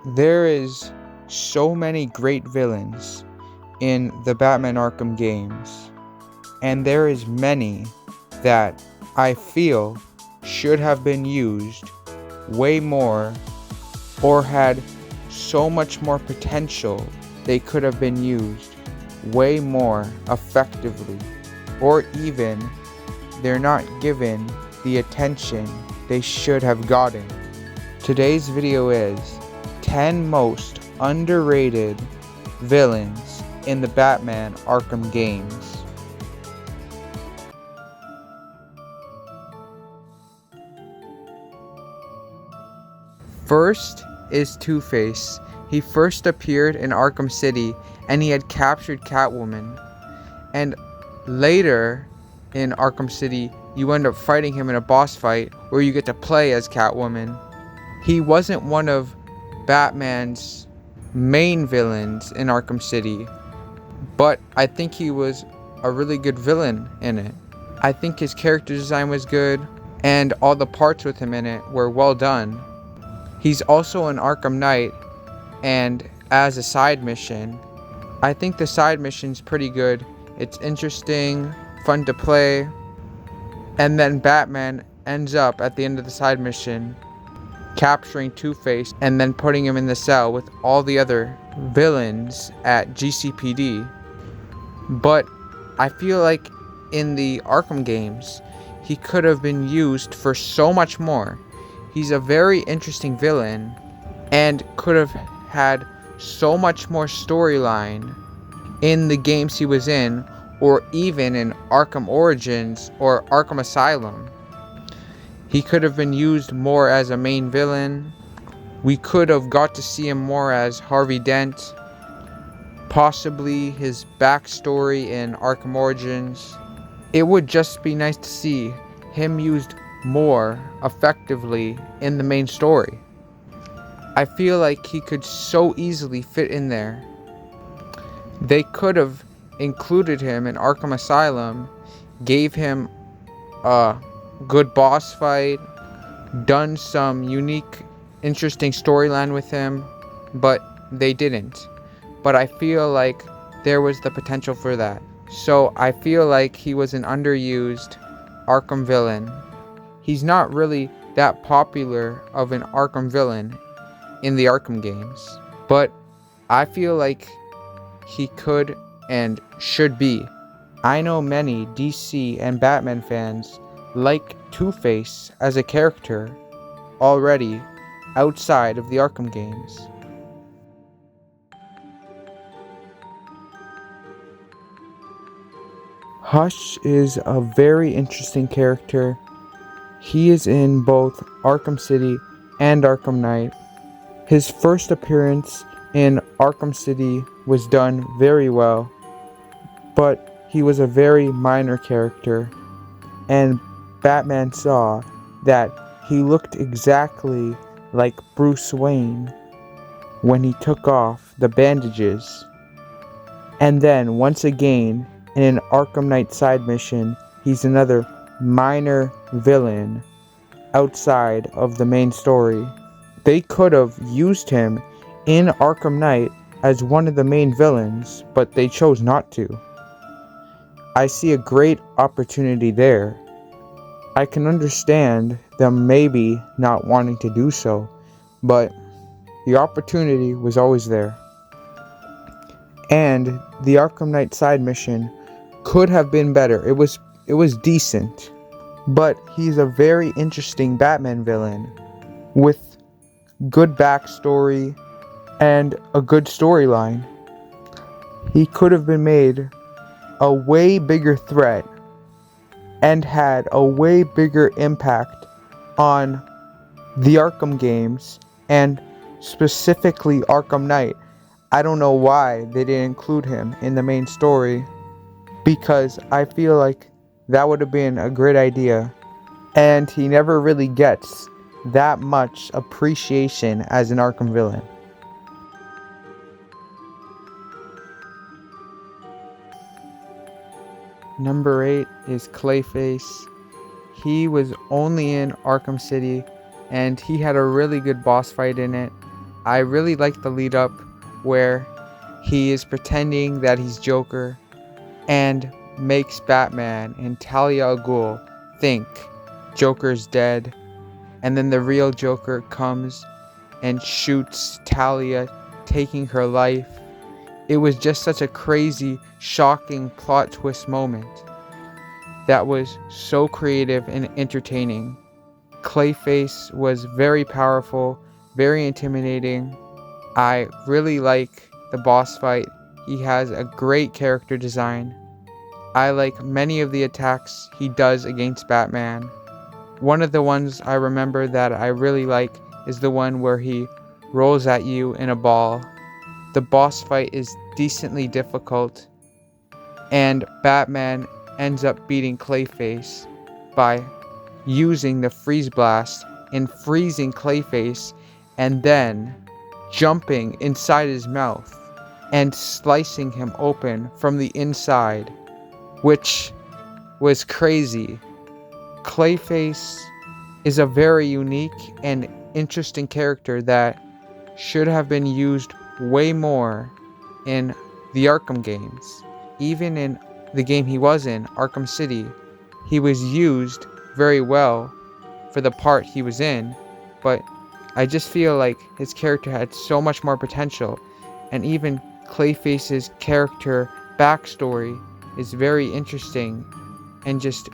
There is so many great villains in the Batman Arkham games, and there is many that I feel should have been used way more or had so much more potential. They could have been used way more effectively, or even they're not given the attention they should have gotten. Today's video is 10 most underrated villains in the Batman Arkham games. First is Two-Face. He first appeared in Arkham City and he had captured Catwoman. And later in Arkham City, you end up fighting him in a boss fight where you get to play as Catwoman. He wasn't one of Batman's main villains in Arkham City, but I think he was a really good villain in it. I think his character design was good, and all the parts with him in it were well done. He's also an Arkham Knight, and as a side mission, I think the side mission's pretty good. It's interesting, fun to play, and then Batman ends up at the end of the side mission capturing Two-Face and then putting him in the cell with all the other villains at GCPD. But I feel like in the Arkham games, he could have been used for so much more. He's a very interesting villain and could have had so much more storyline in the games he was in, or even in Arkham Origins or Arkham Asylum. He could have been used more as a main villain. We could have got to see him more as Harvey Dent, possibly his backstory in Arkham Origins. It would just be nice to see him used more effectively in the main story. I feel like he could so easily fit in there. They could have included him in Arkham Asylum, gave him a good boss fight, done some unique, interesting storyline with him, but they didn't. But I feel like there was the potential for that. So I feel like he was an underused Arkham villain. He's not really that popular of an Arkham villain in the Arkham games, but I feel like he could and should be. I know many DC and Batman fans like Two-Face as a character already outside of the Arkham games. Hush is a very interesting character. He is in both Arkham City and Arkham Knight. His first appearance in Arkham City was done very well, but he was a very minor character, and Batman saw that he looked exactly like Bruce Wayne when he took off the bandages. And then once again, in an Arkham Knight side mission, he's another minor villain outside of the main story. They could have used him in Arkham Knight as one of the main villains, but they chose not to. I see a great opportunity there. I can understand them maybe not wanting to do so, but the opportunity was always there. And the Arkham Knight side mission could have been better. It was decent, but he's a very interesting Batman villain with good backstory and a good storyline. He could have been made a way bigger threat and had a way bigger impact on the Arkham games, and specifically Arkham Knight. I don't know why they didn't include him in the main story, because I feel like that would have been a great idea, and he never really gets that much appreciation as an Arkham villain. Number 8 is Clayface. He was only in Arkham City, and he had a really good boss fight in it. I really like the lead up where he is pretending that he's Joker and makes Batman and Talia al Ghul think Joker's dead, and then the real Joker comes and shoots Talia, taking her life. It was just such a crazy, shocking plot twist moment that was so creative and entertaining. Clayface was very powerful, very intimidating. I really like the boss fight. He has a great character design. I like many of the attacks he does against Batman. One of the ones I remember that I really like is the one where he rolls at you in a ball. The boss fight is decently difficult, and Batman ends up beating Clayface by using the freeze blast and freezing Clayface and then jumping inside his mouth and slicing him open from the inside, which was crazy. Clayface is a very unique and interesting character that should have been used way more in the Arkham games. Even in the game he was in, Arkham City, he was used very well for the part he was in, but I just feel like his character had so much more potential, and even Clayface's character backstory is very interesting and just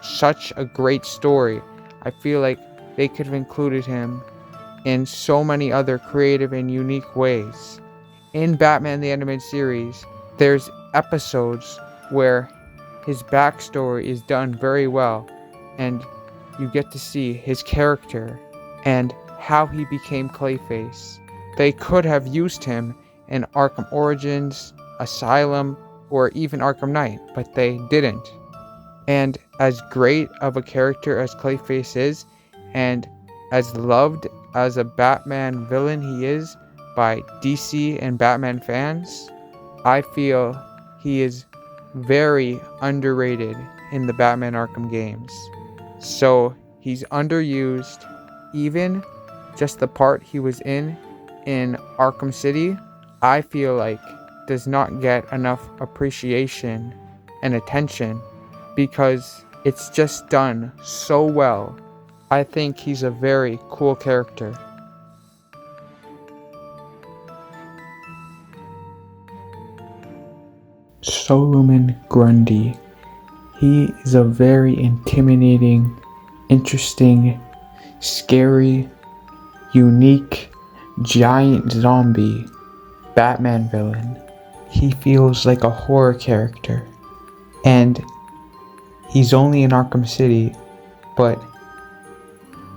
such a great story. I feel like they could have included him in so many other creative and unique ways. In Batman the Animated Series, there's episodes where his backstory is done very well, and you get to see his character and how he became Clayface. They could have used him in Arkham Origins, Asylum, or even Arkham Knight, but they didn't. And as great of a character as Clayface is, and as loved as a Batman villain he is by DC and Batman fans, I feel he is very underrated in the Batman Arkham games. So he's underused. Even just the part he was in Arkham City, I feel like does not get enough appreciation and attention because it's just done so well. I think he's a very cool character. Solomon Grundy. He is a very intimidating, interesting, scary, unique, giant zombie Batman villain. He feels like a horror character. And he's only in Arkham City, but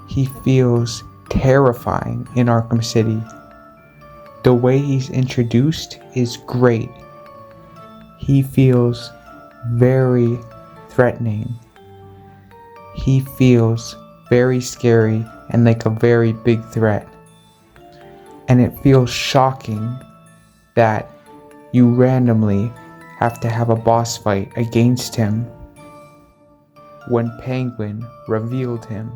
he feels terrifying in Arkham City. The way he's introduced is great. He feels very threatening. He feels very scary and like a very big threat. And it feels shocking that you randomly have to have a boss fight against him when Penguin revealed him.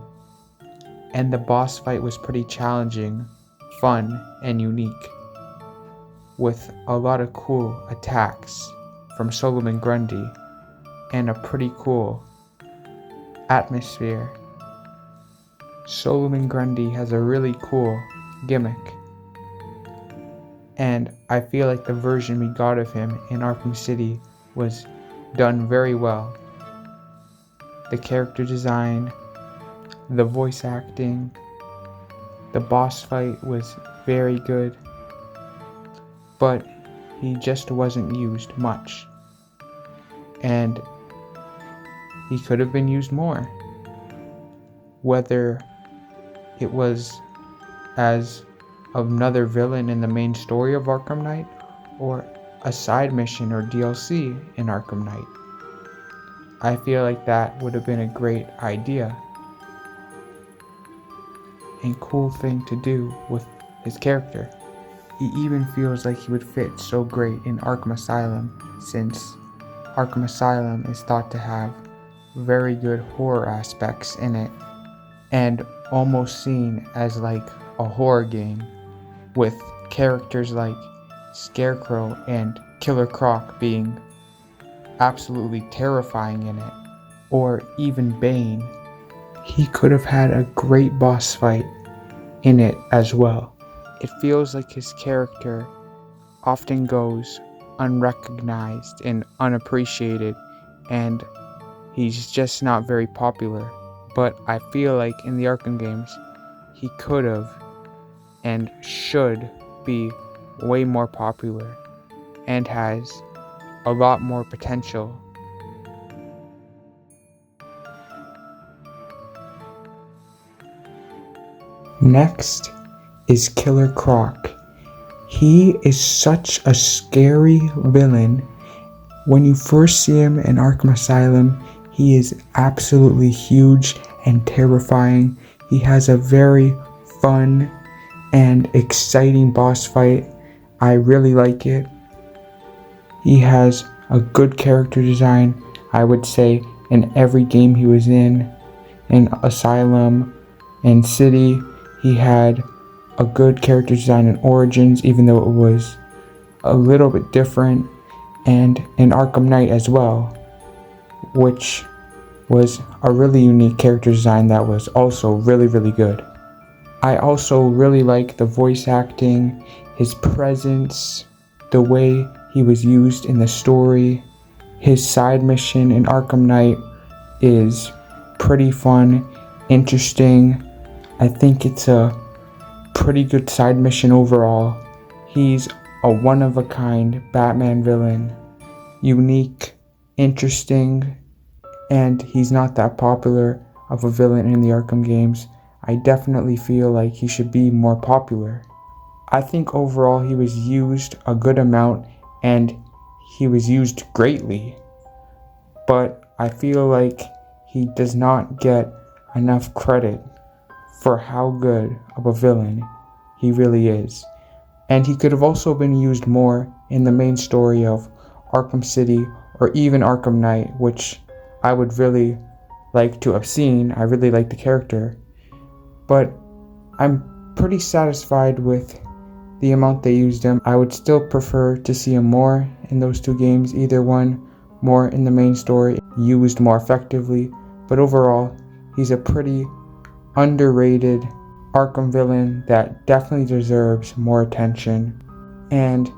And the boss fight was pretty challenging, fun, and unique, with a lot of cool attacks from Solomon Grundy and a pretty cool atmosphere. Solomon Grundy has a really cool gimmick, and I feel like the version we got of him in Arkham City was done very well. The character design, the voice acting, the boss fight was very good, but he just wasn't used much, and he could have been used more. Whether it was as another villain in the main story of Arkham Knight, or a side mission or DLC in Arkham Knight, I feel like that would have been a great idea and cool thing to do with his character. He even feels like he would fit so great in Arkham Asylum, since Arkham Asylum is thought to have very good horror aspects in it, and almost seen as like a horror game, with characters like Scarecrow and Killer Croc being absolutely terrifying in it, or even Bane. He could have had a great boss fight in it as well. It feels like his character often goes unrecognized and unappreciated, and he's just not very popular. But I feel like in the Arkham games, he could have and should be way more popular and has a lot more potential. Next is Killer Croc. He is such a scary villain. When you first see him in Arkham Asylum, he is absolutely huge and terrifying. He has a very fun and exciting boss fight. I really like it. He has a good character design, I would say, in every game he was in Asylum and City. He had a good character design in Origins, even though it was a little bit different, and in Arkham Knight as well, which was a really unique character design that was also really, really good. I also really like the voice acting, his presence, the way he was used in the story. His side mission in Arkham Knight is pretty fun, interesting. I think it's a pretty good side mission overall. He's a one-of-a-kind Batman villain. Unique, interesting, and he's not that popular of a villain in the Arkham games. I definitely feel like he should be more popular. I think overall he was used a good amount and he was used greatly, but I feel like he does not get enough credit for how good of a villain he really is. And he could have also been used more in the main story of Arkham City or even Arkham Knight, which I would really like to have seen. I really like the character. But I'm pretty satisfied with the amount they used him. I would still prefer to see him more in those two games, either one more in the main story, used more effectively. But overall, he's a pretty underrated Arkham villain that definitely deserves more attention. And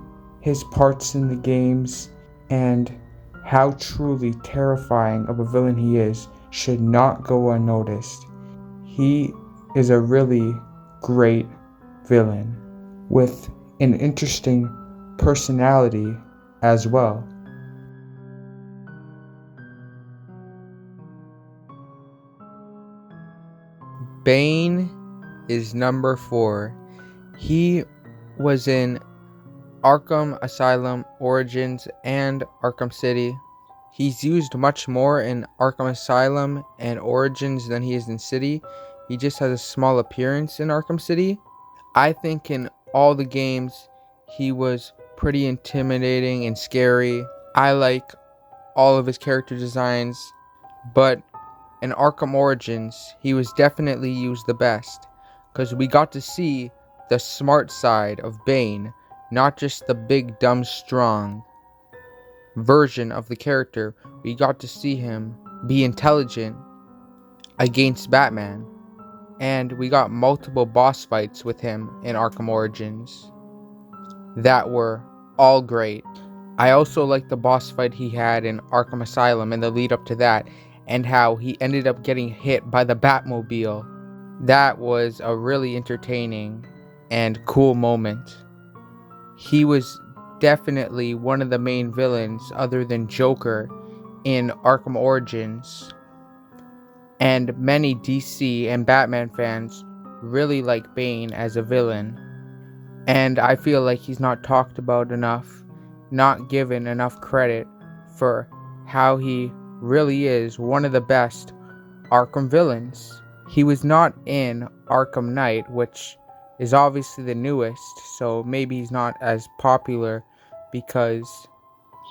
his parts in the games and how truly terrifying of a villain he is should not go unnoticed. He is a really great villain with an interesting personality as well. Bane is number 4. He was in Arkham Asylum, Origins, and Arkham City. He's used much more in Arkham Asylum and Origins than he is in City. He just has a small appearance in Arkham City. I think in all the games, he was pretty intimidating and scary. I like all of his character designs, but in Arkham Origins, he was definitely used the best, because we got to see the smart side of Bane, not just the big, dumb, strong version of the character. We got to see him be intelligent against Batman, and we got multiple boss fights with him in Arkham Origins that were all great. I also like the boss fight he had in Arkham Asylum and the lead up to that, and how he ended up getting hit by the Batmobile. That was a really entertaining and cool moment. He was definitely one of the main villains other than Joker in Arkham Origins. And many DC and Batman fans really like Bane as a villain. And I feel like he's not talked about enough, not given enough credit for how he really is one of the best Arkham villains. He was not in Arkham Knight, which is obviously the newest, so maybe he's not as popular because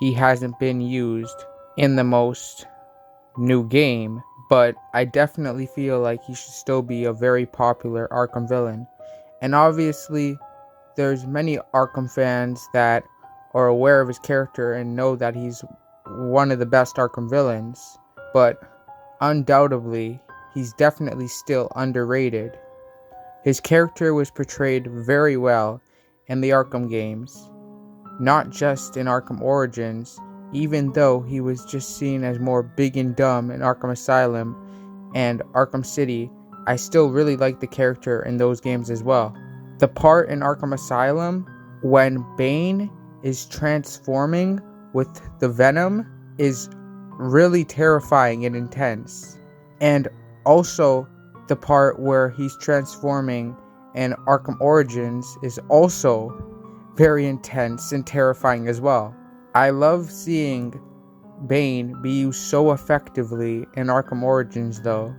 he hasn't been used in the most new game, but I definitely feel like he should still be a very popular Arkham villain. And obviously, there's many Arkham fans that are aware of his character and know that he's one of the best Arkham villains, but undoubtedly, he's definitely still underrated. His character was portrayed very well in the Arkham games, not just in Arkham Origins, even though he was just seen as more big and dumb in Arkham Asylum and Arkham City. I still really like the character in those games as well. The part in Arkham Asylum when Bane is transforming with the Venom is really terrifying and intense. And also the part where he's transforming in Arkham Origins is also very intense and terrifying as well. I love seeing Bane be used so effectively in Arkham Origins though,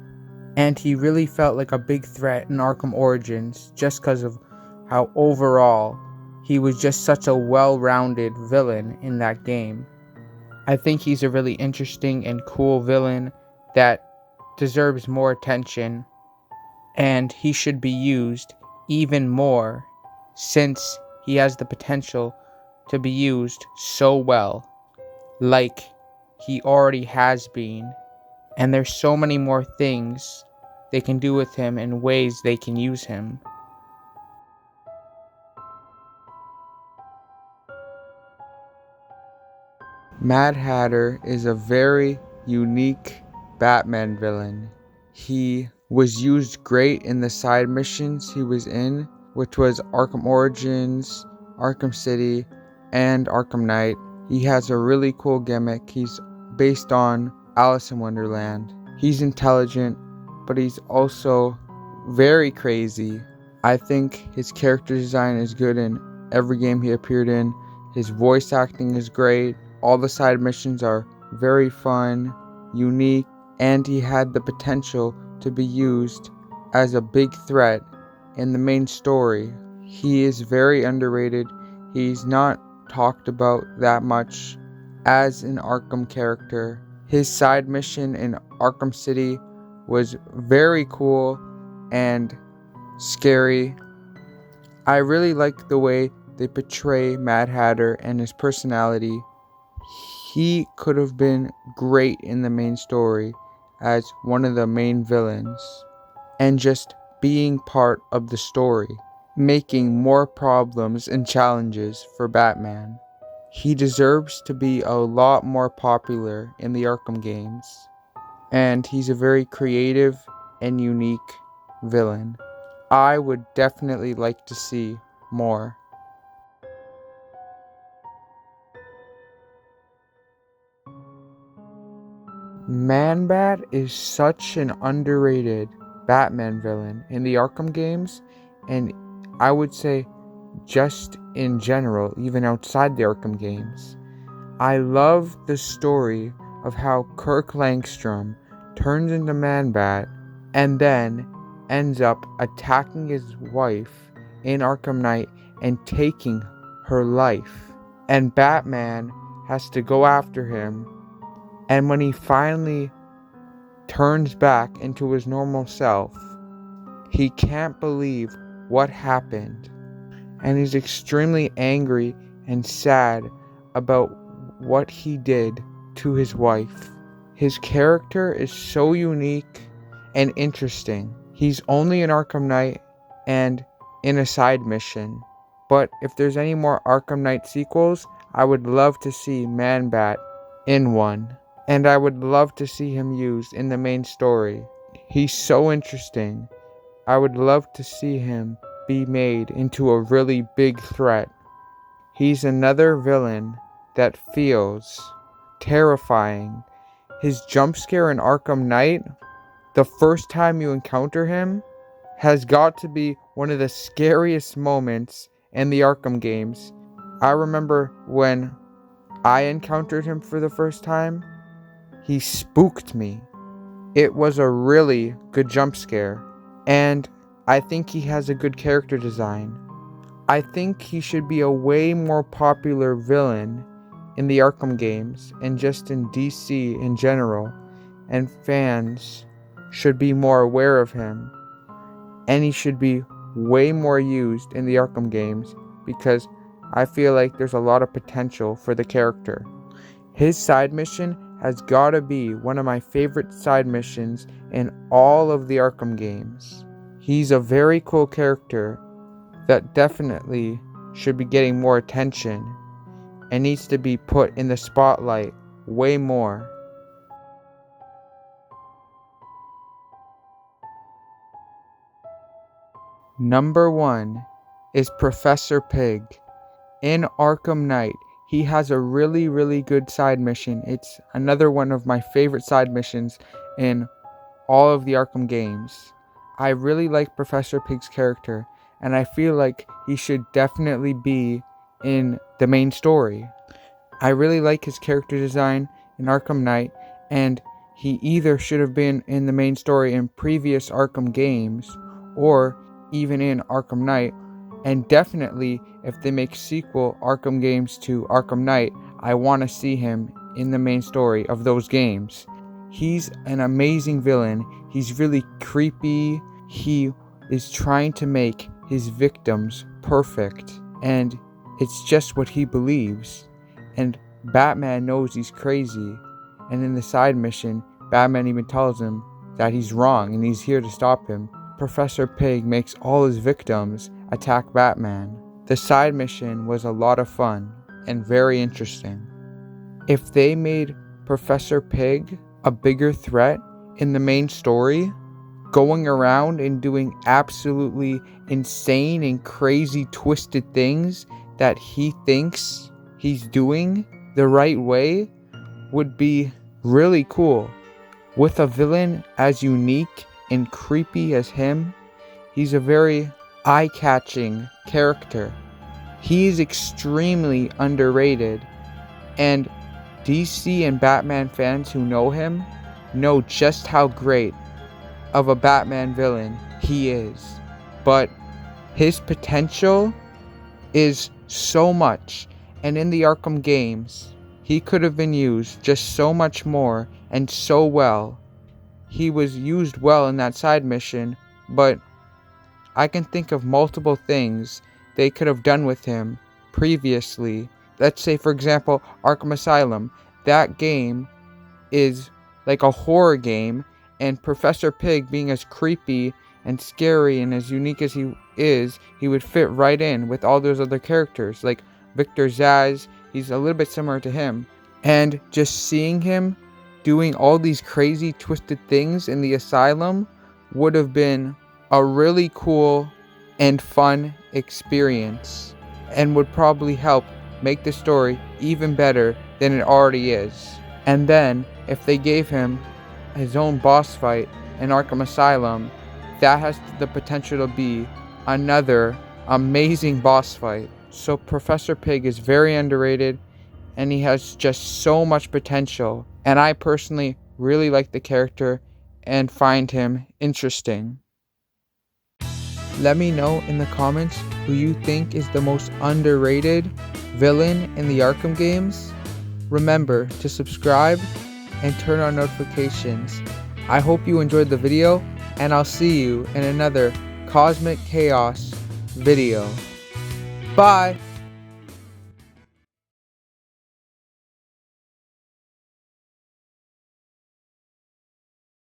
and he really felt like a big threat in Arkham Origins just because of how overall he was just such a well-rounded villain in that game. I think he's a really interesting and cool villain that deserves more attention, and he should be used even more since he has the potential to be used so well, like he already has been. And there's so many more things they can do with him and ways they can use him. Mad Hatter is a very unique Batman villain. He was used great in the side missions he was in, which was Arkham Origins, Arkham City, and Arkham Knight. He has a really cool gimmick. He's based on Alice in Wonderland. He's intelligent, but he's also very crazy. I think his character design is good in every game he appeared in. His voice acting is great. All the side missions are very fun, unique, and he had the potential to be used as a big threat in the main story. He is very underrated. He's not talked about that much as an Arkham character. His side mission in Arkham City was very cool and scary. I really like the way they portray Mad Hatter and his personality. He could have been great in the main story as one of the main villains and just being part of the story, making more problems and challenges for Batman. He deserves to be a lot more popular in the Arkham games, and he's a very creative and unique villain. I would definitely like to see more. Man-Bat is such an underrated Batman villain in the Arkham games, and I would say just in general, even outside the Arkham games. I love the story of how Kirk Langstrom turns into Man-Bat and then ends up attacking his wife in Arkham Knight and taking her life. And Batman has to go after him. And when he finally turns back into his normal self, he can't believe what happened. And he's extremely angry and sad about what he did to his wife. His character is so unique and interesting. He's only in Arkham Knight and in a side mission. But if there's any more Arkham Knight sequels, I would love to see Man-Bat in one. And I would love to see him used in the main story. He's so interesting. I would love to see him be made into a really big threat. He's another villain that feels terrifying. His jump scare in Arkham Knight, the first time you encounter him, has got to be one of the scariest moments in the Arkham games. I remember when I encountered him for the first time, he spooked me. It was a really good jump scare, and I think he has a good character design. I think he should be a way more popular villain in the Arkham games and just in DC in general, and fans should be more aware of him, and he should be way more used in the Arkham games because I feel like there's a lot of potential for the character. His side mission has gotta be one of my favorite side missions in all of the Arkham games. He's a very cool character that definitely should be getting more attention and needs to be put in the spotlight way more. Number 1 is Professor Pig. In Arkham Knight, he has a really good side mission. It's another one of my favorite side missions in all of the Arkham games. I really like Professor Pig's character, and I feel like he should definitely be in the main story. I really like his character design in Arkham Knight, and he either should have been in the main story in previous Arkham games, or even in Arkham Knight, and definitely if they make sequel Arkham games to Arkham Knight, I want to see him in the main story of those games. He's an amazing villain. He's really creepy. He is trying to make his victims perfect, and it's just what he believes. And Batman knows he's crazy, and in the side mission, Batman even tells him that he's wrong and he's here to stop him. Professor Pig makes all his victims attack Batman. The side mission was a lot of fun and very interesting. If they made Professor Pig a bigger threat in the main story, going around and doing absolutely insane and crazy twisted things that he thinks he's doing the right way, would be really cool. With a villain as unique and creepy as him, he's a very eye-catching character. He is extremely underrated, and DC and Batman fans who know him know just how great of a Batman villain he is. But his potential is so much, and in the Arkham games, he could have been used just so much more and so well. He was used well in that side mission, but I can think of multiple things they could have done with him previously. Let's say, for example, Arkham Asylum. That game is like a horror game, and Professor Pig, being as creepy and scary and as unique as he is, he would fit right in with all those other characters. Like Victor Zsasz, he's a little bit similar to him. And just seeing him doing all these crazy twisted things in the asylum would have been a really cool and fun experience, and would probably help make the story even better than it already is. And then if they gave him his own boss fight in Arkham Asylum, that has the potential to be another amazing boss fight. So Professor Pig is very underrated, and he has just so much potential, and I personally really like the character and find him interesting. Let me know in the comments who you think is the most underrated villain in the Arkham games. Remember to subscribe and turn on notifications. I hope you enjoyed the video, and I'll see you in another Cosmic Chaos video. Bye!